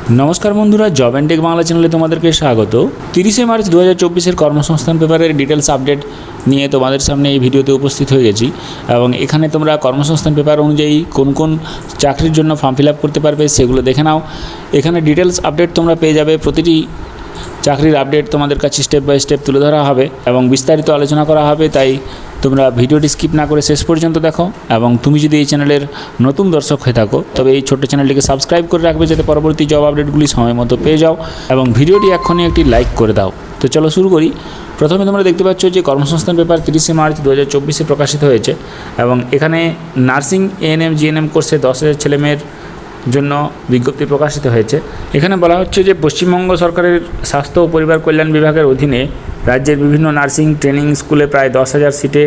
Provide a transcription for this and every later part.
নমস্কার বন্ধুরা, job and tech Bangla চ্যানেলে তোমাদেরকে স্বাগত। 30শে মার্চ 2024-এর কর্মসংস্থান পেপারের ডিটেলস আপডেট নিয়ে তোমাদের সামনে এই ভিডিওতে উপস্থিত হয়ে গেছি এবং এখানে তোমরা কর্মসংস্থান পেপার অনুযায়ী কোন কোন চাকরির জন্য ফর্ম ফিল আপ করতে পারবে সেগুলো দেখে নাও। এখানে ডিটেলস আপডেট তোমরা পেয়ে যাবে, প্রতিটি চাকরির আপডেট তোমাদের কাছে স্টেপ বাই স্টেপ তুলে ধরা হবে এবং বিস্তারিত আলোচনা করা হবে। তাই তোমরা ভিডিওটি স্কিপ না করে শেষ পর্যন্ত দেখো এবং তুমি যদি এই চ্যানেলের নতুন দর্শক হয়ে থাকো তবে এই ছোট্ট চ্যানেলটিকে সাবস্ক্রাইব করে রাখবে যাতে পরবর্তী জব আপডেটগুলি সময় মতো পেয়ে যাও এবং ভিডিওটি এক্ষুনি একটি লাইক করে দাও। তো চলো শুরু করি। প্রথমে তোমরা দেখতে পাচ্ছ যে কর্মসংস্থান পেপার 30শে মার্চ 2024-এ প্রকাশিত হয়েছে এবং এখানে নার্সিং, এএনএম, জিএনএম কোর্সে 10,000 ছেলেমেয়ের জন্য বিজ্ঞপ্তি প্রকাশিত হয়েছে। এখানে বলা হচ্ছে যে পশ্চিমবঙ্গ সরকারের স্বাস্থ্য ও পরিবার কল্যাণ বিভাগের অধীনে রাজ্যের বিভিন্ন নার্সিং ট্রেনিং স্কুলে প্রায় 10,000 সিটে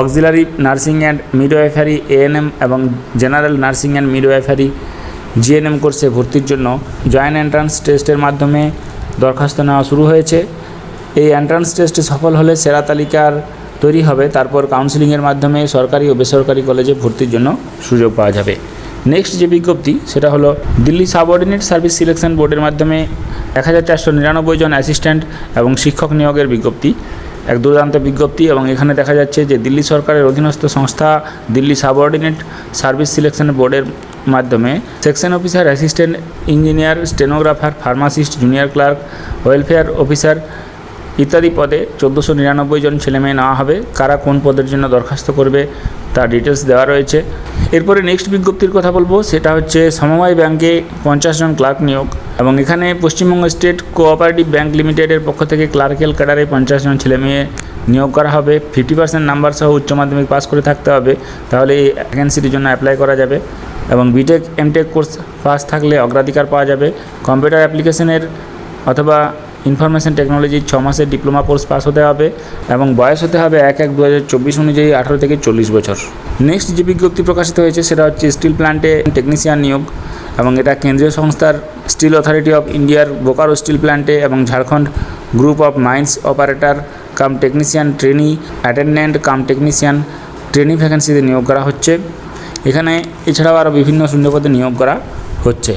auxiliary nursing and midwifery, ANM এবং general nursing and midwifery, GNM কোর্সে ভর্তির জন্য জয়েন্ট এন্ট্রান্স টেস্টের মাধ্যমে দরখাস্ত নেওয়া শুরু হয়েছে। এই এন্ট্রান্স টেস্টে সফল হলে সেরা তালিকার তৈরি হবে, তারপর কাউন্সেলিংয়ের মাধ্যমে সরকারি ও বেসরকারি কলেজে ভর্তির জন্য সুযোগ পাওয়া যাবে। নেক্সট যে বিজ্ঞপ্তি সেটা হলো দিল্লি সাবঅর্ডিনেট সার্ভিস সিলেকশন বোর্ডের মাধ্যমে 1499 জন অ্যাসিস্ট্যান্ট এবং শিক্ষক নিয়োগের বিজ্ঞপ্তি। এক দুর্দান্ত বিজ্ঞপ্তি এবং এখানে দেখা যাচ্ছে যে দিল্লি সরকারের অধীনস্থ সংস্থা দিল্লি সাবঅর্ডিনেট সার্ভিস সিলেকশন বোর্ডের মাধ্যমে section officer, assistant engineer, stenographer, pharmacist, junior clerk, welfare officer ইত্যাদি পদে 1499 জন ছেলেমেয়ে নেওয়া হবে। কারা কোন পদের জন্য দরখাস্ত করবে তার ডিটেলস দেওয়া রয়েছে। এরপরে নেক্সট বিজ্ঞপ্তির কথা বলবো, সেটা হচ্ছে সমবায় ব্যাংকে 50 জন ক্লার্ক নিয়োগ এবং এখানে পশ্চিমবঙ্গ স্টেট কোঅপারেটিভ ব্যাংক লিমিটেডের পক্ষ থেকে ক্লার্কেল ক্যাডারে 50 জন ছেলেমেয়ে নিয়োগ করা হবে। 50% নাম্বার সহ উচ্চ মাধ্যমিক পাস করে থাকতে হবে, তাহলে এই ভ্যাকেন্সিটির জন্য অ্যাপ্লাই করা যাবে এবং বিটেক, এমটেক কোর্স পাস থাকলে অগ্রাধিকার পাওয়া যাবে। কম্পিউটার অ্যাপ্লিকেশনের অথবা ইনফরমেশন টেকনোলজির 6 মাসের ডিপ্লোমা কোর্স পাস হতে হবে এবং বয়স হতে হবে 1/1/2024 অনুযায়ী 18 থেকে 40 বছর। নেক্সট যে বিজ্ঞপ্তি প্রকাশিত হয়েছে সেটা হচ্ছে স্টিল প্ল্যান্টে টেকনিশিয়ান নিয়োগ এবং এটা কেন্দ্রীয় সংস্থার স্টিল অথরিটি অফ ইন্ডিয়ার বোকারো স্টিল প্ল্যান্টে এবং Jharkhand group of mines operator cum technician trainee, attendant cum technician trainee ভ্যাকেন্সিতে নিয়োগ করা হচ্ছে। এখানে এছাড়াও আরও বিভিন্ন শূন্যপদে নিয়োগ করা হচ্ছে।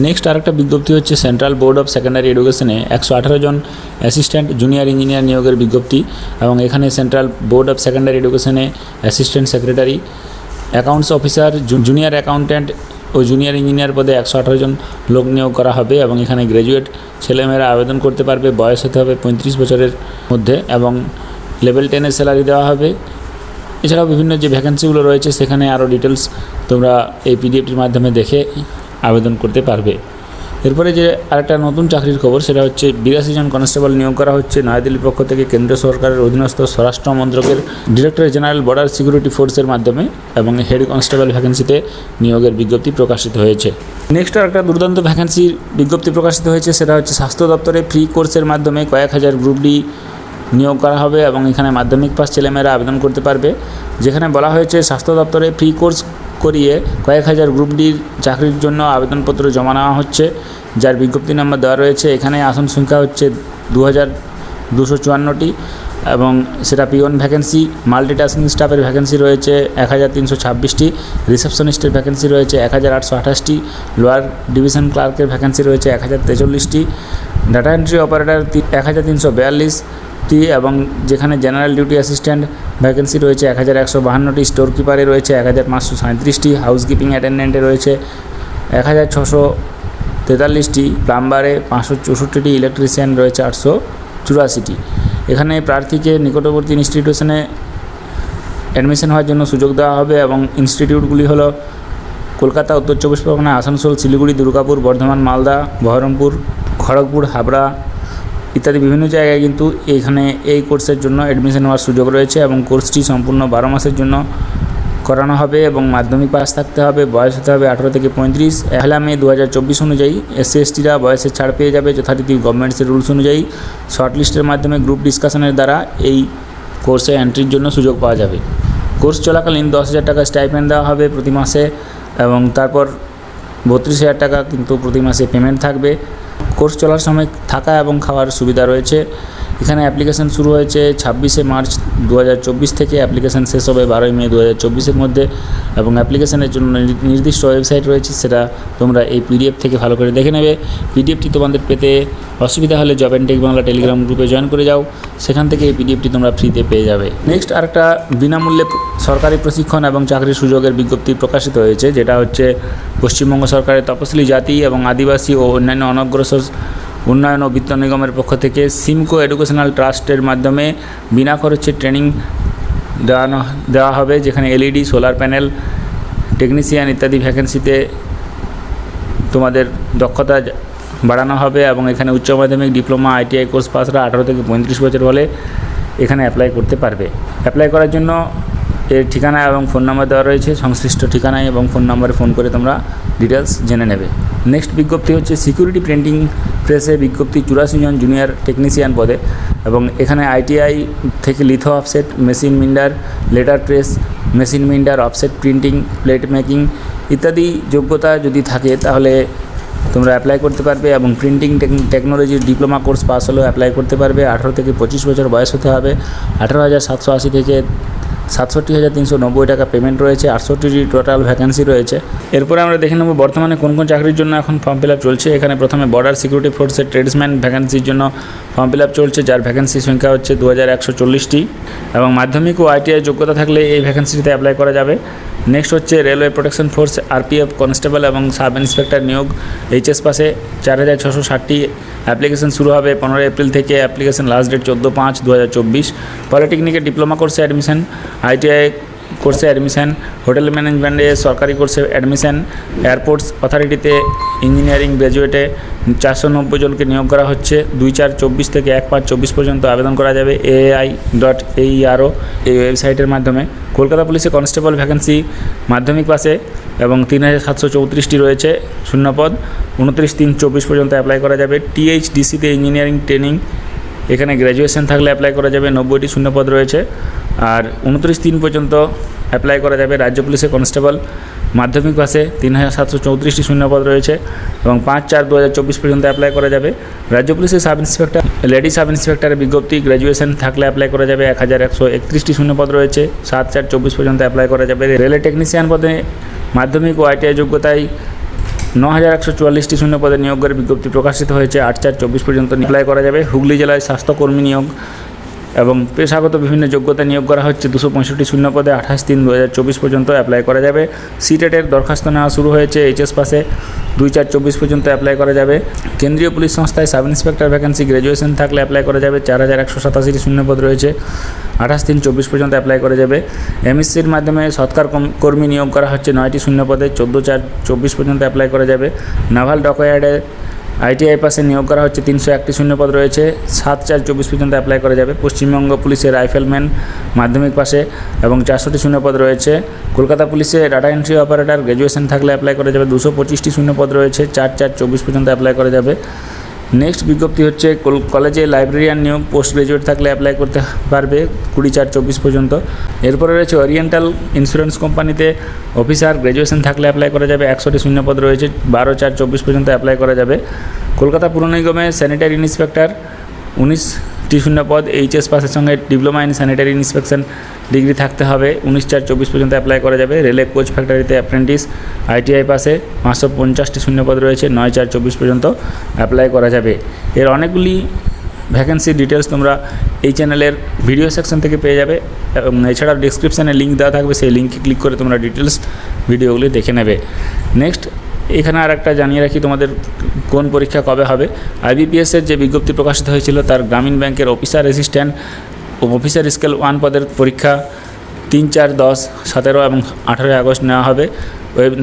নেক্সট আরেকটা বিজ্ঞপ্তি হচ্ছে সেন্ট্রাল বোর্ড অফ সেকেন্ডারি এডুকেশনে 118 জন অ্যাসিস্ট্যান্ট জুনিয়র ইঞ্জিনিয়ার নিয়োগের বিজ্ঞপ্তি এবং এখানে সেন্ট্রাল বোর্ড অফ সেকেন্ডারি এডুকেশনে assistant secretary, accounts officer, junior accountant ও জুনিয়র ইঞ্জিনিয়ার পদে 118 জন লোক নিয়োগ করা হবে এবং এখানে গ্র্যাজুয়েট ছেলেমেয়েরা আবেদন করতে পারবে। বয়স হতে হবে 35 বছরের মধ্যে এবং লেভেল 10-এর স্যালারি দেওয়া হবে। এছাড়াও বিভিন্ন যে ভ্যাকেন্সিগুলো রয়েছে সেখানে আরও ডিটেলস তোমরা এই পিডিএফটির মাধ্যমে দেখে আবেদন করতে পারবে। এরপরে যে আরেকটা নতুন চাকরির খবর সেটা হচ্ছে 82 জন কনস্টেবল নিয়োগ করা হচ্ছে নয়াদিল্লির পক্ষ থেকে কেন্দ্র সরকারের অধীনস্থ স্বরাষ্ট্র মন্ত্রকের ডিরেক্টর জেনারেল বর্ডার সিকিউরিটি ফোর্সের মাধ্যমে এবং হেড কনস্টেবল ভ্যাকেন্সিতে নিয়োগের বিজ্ঞপ্তি প্রকাশিত হয়েছে। নেক্সট আরেকটা দুর্দান্ত ভ্যাকেন্সির বিজ্ঞপ্তি প্রকাশিত হয়েছে সেটা হচ্ছে স্বাস্থ্য দপ্তরে ফ্রি কোর্সের মাধ্যমে কয়েক হাজার গ্রুপ ডি নিয়োগ করা হবে এবং এখানে মাধ্যমিক পাস ছেলেমেয়েরা আবেদন করতে পারবে। যেখানে বলা হয়েছে স্বাস্থ্য দপ্তরে ফ্রি কোর্স করিয়ে কয়েক হাজার গ্রুপ ডির চাকরির জন্য আবেদনপত্র জমা নেওয়া হচ্ছে, যার বিজ্ঞপ্তি নাম্বার দেওয়া রয়েছে। এখানে আসন সংখ্যা হচ্ছে 2254টি এবং সেটা পিওন ভ্যাকেন্সি। মাল্টিটাস্কিং স্টাফের ভ্যাকেন্সি রয়েছে 1326টি, রিসেপশনিস্টের ভ্যাকেন্সি রয়েছে 1828টি, লোয়ার ডিভিশন ক্লার্কের ভ্যাকেন্সি রয়েছে 1043টি, ডাটা এন্ট্রি অপারেটর 1342টি এবং যেখানে জেনারেল ডিউটি অ্যাসিস্ট্যান্ট ভ্যাকেন্সি রয়েছে 1152টি, স্টোর কিপারে রয়েছে 1537টি, হাউসকিপিং অ্যাটেন্ডেন্টে রয়েছে 1643টি, প্লাম্বারে 564টি, ইলেকট্রিশিয়ান রয়েছে 884টি। এখানে প্রার্থীকে নিকটবর্তী ইনস্টিটিউশনে অ্যাডমিশন হওয়ার জন্য সুযোগ দেওয়া হবে এবং ইনস্টিটিউটগুলি হলো কলকাতা, উত্তর 24 পরগনা, আসানসোল, শিলিগুড়ি, দুর্গাপুর, বর্ধমান, মালদা, বহরমপুর, খড়গপুর, হাবড়া ইত্যাদি বিভিন্ন জায়গায় কিন্তু এখানে এই কোর্সের জন্য অ্যাডমিশন হওয়ার সুযোগ রয়েছে এবং কোর্সটি সম্পূর্ণ 12 মাসের জন্য করানো হবে এবং মাধ্যমিক পাস থাকতে হবে। বয়স হতে হবে 18 থেকে 35। 1 মে 2024 অনুযায়ী SC/STরা বয়সের ছাড় পেয়ে যাবে যথারীতি গভর্নমেন্টসের রুলস অনুযায়ী। শর্ট লিস্টের মাধ্যমে গ্রুপ ডিসকাশনের দ্বারা এই কোর্সে এন্ট্রির জন্য সুযোগ পাওয়া যাবে। কোর্স চলাকালীন 10,000 টাকা স্টাইপেন্ড দেওয়া হবে প্রতি মাসে এবং তারপর 32,000 টাকা কিন্তু প্রতি মাসে পেমেন্ট থাকবে। কোর্স চলার সময় থাকা এবং খাওয়ার সুবিধা রয়েছে। এখানে অ্যাপ্লিকেশান শুরু হয়েছে 26শে মার্চ 2024 থেকে, অ্যাপ্লিকেশান শেষ হবে 12ই মে 2024-এর মধ্যে, এবং অ্যাপ্লিকেশানের জন্য নির্দিষ্ট ওয়েবসাইট রয়েছে, সেটা তোমরা এই পিডিএফ থেকে ভালো করে দেখে নেবে। পিডিএফটি তোমাদের পেতে অসুবিধা হলে job and tech Bangla telegram গ্রুপে জয়েন করে যাও, সেখান থেকে এই পিডিএফটি তোমরা ফ্রিতে পেয়ে যাবে। নেক্সট আরেকটা বিনামূল্যে সরকারি প্রশিক্ষণ এবং চাকরির সুযোগের বিজ্ঞপ্তি প্রকাশিত হয়েছে, যেটা হচ্ছে পশ্চিমবঙ্গ সরকারের তপশিলি জাতি এবং আদিবাসী ও অন্যান্য অনগ্রসর উন্নয়ন ও বিত্ত নিগমের পক্ষ থেকে সিমকো এডুকেশনাল ট্রাস্টের মাধ্যমে বিনা খরচে ট্রেনিং দেওয়া হবে, যেখানে এলইডি, সোলার প্যানেল টেকনিশিয়ান ইত্যাদি ভ্যাকেন্সিতে তোমাদের দক্ষতা বাড়ানো হবে। এবং এখানে উচ্চ মাধ্যমিক, ডিপ্লোমা, আইটিআই কোর্স পাসরা 18 থেকে 35 বছর হলে এখানে অ্যাপ্লাই করতে পারবে। অ্যাপ্লাই করার জন্য এর ঠিকানা এবং ফোন নাম্বার দেওয়া রয়েছে, সংশ্লিষ্ট ঠিকানায় এবং ফোন নাম্বারে ফোন করে তোমরা ডিটেলস জেনে নেবে। নেক্সট বিজ্ঞপ্তি হচ্ছে সিকিউরিটি প্রিন্টিং প্রেসে বিজ্ঞপ্তি 84 জন জুনিয়র টেকনিশিয়ান পদে, এবং এখানে আইটিআই থেকে litho offset, machine minder, letter press, machine minder, offset printing, plate making ইত্যাদি যোগ্যতা যদি থাকে তাহলে তোমরা অ্যাপ্লাই করতে পারবে। এবং প্রিন্টিং টেকনোলজির ডিপ্লোমা কোর্স পাস হলেও অ্যাপ্লাই করতে পারবে। 18 থেকে 25 বছর বয়স হতে হবে। 18,780 থেকে 67,390 টাকা পেমেন্ট রয়েছে। 68টি টোটাল ভ্যাকেন্সি রয়েছে। এরপরে আমরা দেখে নেব বর্তমানে কোন কোন চাকরির জন্য এখন ফর্ম ফিল আপ চলছে। এখানে প্রথমে বর্ডার সিকিউরিটি ফোর্সের ট্রেডসম্যান ভ্যাকেন্সির জন্য ফর্ম ফিল আপ চলছে, যার ভ্যাকেন্সির সংখ্যা হচ্ছে 2140টি, এবং মাধ্যমিক ও আইটিআই যোগ্যতা থাকলে এই ভ্যাকেন্সিতে অ্যাপ্লাই করা যাবে। নেক্সট হচ্ছে railway protection force, RPF, constable এবং সাব ইন্সপেক্টর নিয়োগ, এইচএস পাসে 4660টি। অ্যাপ্লিকেশন শুরু হবে 15 এপ্রিল থেকে, অ্যাপ্লিকেশন লাস্ট ডেট 14/5/2024। পলিটেকনিকের ডিপ্লোমা কোর্সে অ্যাডমিশন, আইটিআই কোর্সে অ্যাডমিশন, হোটেল ম্যানেজমেন্টে সরকারি কোর্সে অ্যাডমিশন, এয়ারপোর্টস অথরিটিতে ইঞ্জিনিয়ারিং গ্র্যাজুয়েটে 490 জনকে নিয়োগ করা হচ্ছে। 2/4/24 থেকে 1/5/24 পর্যন্ত আবেদন করা যাবে ai.aero এই ওয়েবসাইটের মাধ্যমে। কলকাতা পুলিশে কনস্টেবল ভ্যাকেন্সি মাধ্যমিক পাসে এবং 3734টি রয়েছে শূন্যপদ। 29/3/24 পর্যন্ত অ্যাপ্লাই করা যাবে। টিএইচডিসিতে ইঞ্জিনিয়ারিং ট্রেনিং, এখানে গ্র্যাজুয়েশন থাকলে অ্যাপ্লাই করা যাবে, 90টি শূন্যপদ রয়েছে। আর 29/3 পর্যন্ত অ্যাপ্লাই করা যাবে। রাজ্য পুলিশে কনস্টেবল মাধ্যমিক পাসে 3734টি শূন্যপদ রয়েছে, এবং 5/4/2024 পর্যন্ত অ্যাপ্লাই করা যাবে। রাজ্য পুলিশের সাব ইন্সপেক্টর, লেডি সাব ইন্সপেক্টরের বিজ্ঞপ্তি, গ্র্যাজুয়েশন থাকলে অ্যাপ্লাই করা যাবে, 1131টি শূন্যপদ রয়েছে, 7/4/24 পর্যন্ত অ্যাপ্লাই করা যাবে। রেলের টেকনিশিয়ান পদে মাধ্যমিক ও আইটিআই যোগ্যতায় 9144টি শূন্যপদে নিয়োগের বিজ্ঞপ্তি প্রকাশিত হয়েছে, 8/4/24 পর্যন্ত অ্যাপ্লাই করা যাবে। হুগলি জেলায় স্বাস্থ্যকর্মী নিয়োগ এবং পেশাগত বিভিন্ন যোগ্যতা নিয়োগ করা হচ্ছে 265টি শূন্যপদে, 28/3/2024 পর্যন্ত অ্যাপ্লাই করা যাবে। সিটেটের দরখাস্ত নেওয়া শুরু হয়েছে, এইচএস পাসে 2/4/24 পর্যন্ত অ্যাপ্লাই করা যাবে। কেন্দ্রীয় পুলিশ সংস্থায় সাব ইন্সপেক্টর ভ্যাকেন্সি, গ্র্যাজুয়েশন থাকলে অ্যাপ্লাই করা যাবে, 4187টি শূন্যপদ রয়েছে, 28/3/24 পর্যন্ত অ্যাপ্লাই করা যাবে। এমএসসির মাধ্যমে সৎকার কর্মী নিয়োগ করা হচ্ছে 9টি শূন্যপদে, 14/4/24 পর্যন্ত অ্যাপ্লাই করা যাবে। নাভাল ডকইয়ার্ডে আইটিআই পাসে নিয়োগ করা হচ্ছে, 301টি শূন্যপদ রয়েছে, 7/4/24 পর্যন্ত অ্যাপ্লাই করা যাবে। পশ্চিমবঙ্গ পুলিশের রাইফেলম্যান মাধ্যমিক পাসে এবং 400টি শূন্যপদ রয়েছে। কলকাতা পুলিশে ডাটা এন্ট্রি অপারেটর, গ্র্যাজুয়েশন থাকলে অ্যাপ্লাই করা যাবে, 225টি শূন্যপদ রয়েছে, 4/4/24 পর্যন্ত অ্যাপ্লাই করা যাবে। নেক্সট বিজ্ঞপ্তি হচ্ছে কলেজে লাইব্রেরিয়ান নিয়োগ, পোস্ট গ্রাজুয়েট থাকলে অ্যাপ্লাই করতে পারবে 20/4/24 পর্যন্ত। এরপরে রয়েছে ওরিয়েন্টাল ইন্স্যুরেন্স কোম্পানিতে অফিসার, গ্র্যাজুয়েশন থাকলে অ্যাপ্লাই করা যাবে, 100টি শূন্যপদ রয়েছে, 12/4/24 পর্যন্ত অ্যাপ্লাই করা যাবে। কলকাতা পুর নিগমে স্যানিটারি ইন্সপেক্টর 19টি শূন্যপদ, এইচএস পাসের সঙ্গে diploma in sanitary inspection degree থাকতে হবে, 19/4/24 পর্যন্ত অ্যাপ্লাই করা যাবে। রেলে কোচ ফ্যাক্টরিতে অ্যাপ্রেন্টিস, আইটিআই পাসে 550টি শূন্যপদ রয়েছে, 9/4/24 পর্যন্ত অ্যাপ্লাই করা যাবে। এর অনেকগুলি ভ্যাকেন্সির ডিটেলস তোমরা এই চ্যানেলের ভিডিও সেকশন থেকে পেয়ে যাবে, এবং এছাড়াও ডিসক্রিপশানে লিঙ্ক দেওয়া থাকবে, সেই লিঙ্কে ক্লিক করে তোমরা ডিটেলস ভিডিওগুলি দেখে নেবে। নেক্সট এখানে আর একটা জানিয়ে রাখি তোমাদের কোন পরীক্ষা কবে হবে। আইবিপিএসের যে বিজ্ঞপ্তি প্রকাশিত হয়েছিল তার গ্রামীণ ব্যাংকের অফিসার অ্যাসিস্ট্যান্ট ও অফিসার স্কেল 1 পদের পরীক্ষা 3, 4, 10, 17 এবং 18 আগস্ট নেওয়া হবে।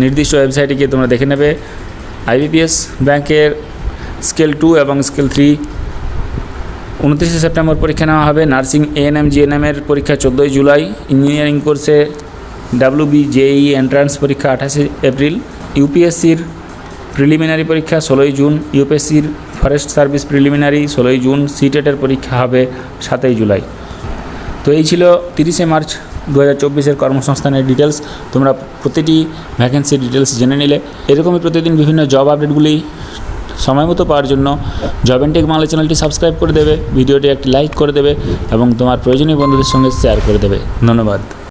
নির্দিষ্ট ওয়েবসাইটে গিয়ে তোমরা দেখে নেবে। আইবিপিএস ব্যাংকের স্কেল 2 এবং স্কেল 3 29 সেপ্টেম্বর পরীক্ষা নেওয়া হবে। নার্সিং, এএনএম, জিএনএমের পরীক্ষা 14 জুলাই। ইঞ্জিনিয়ারিং কোর্সে ডাব্লিউবি, জেই এন্ট্রান্স পরীক্ষা 28 এপ্রিল। ইউপিএসসির প্রিলিমিনারি পরীক্ষা 16 জুন। ইউপিএসসির ফরেস্ট সার্ভিস প্রিলিমিনারি 16 জুন। সিটেটের পরীক্ষা হবে 7 জুলাই। তো এই ছিল 30 মার্চ 2024-এর কর্মসংস্থানের ডিটেলস। তোমরা প্রতিটি ভ্যাকেন্সির ডিটেলস জেনে নিলে। এরকমই প্রতিদিন বিভিন্ন জব আপডেটগুলি সময় মতো পাওয়ার জন্য জব অ্যান্ড টেক বাংলা চ্যানেলটি সাবস্ক্রাইব করে দেবে, ভিডিওটি একটি লাইক করে দেবে এবং তোমার প্রয়োজনীয় বন্ধুদের সঙ্গে শেয়ার করে দেবে। ধন্যবাদ।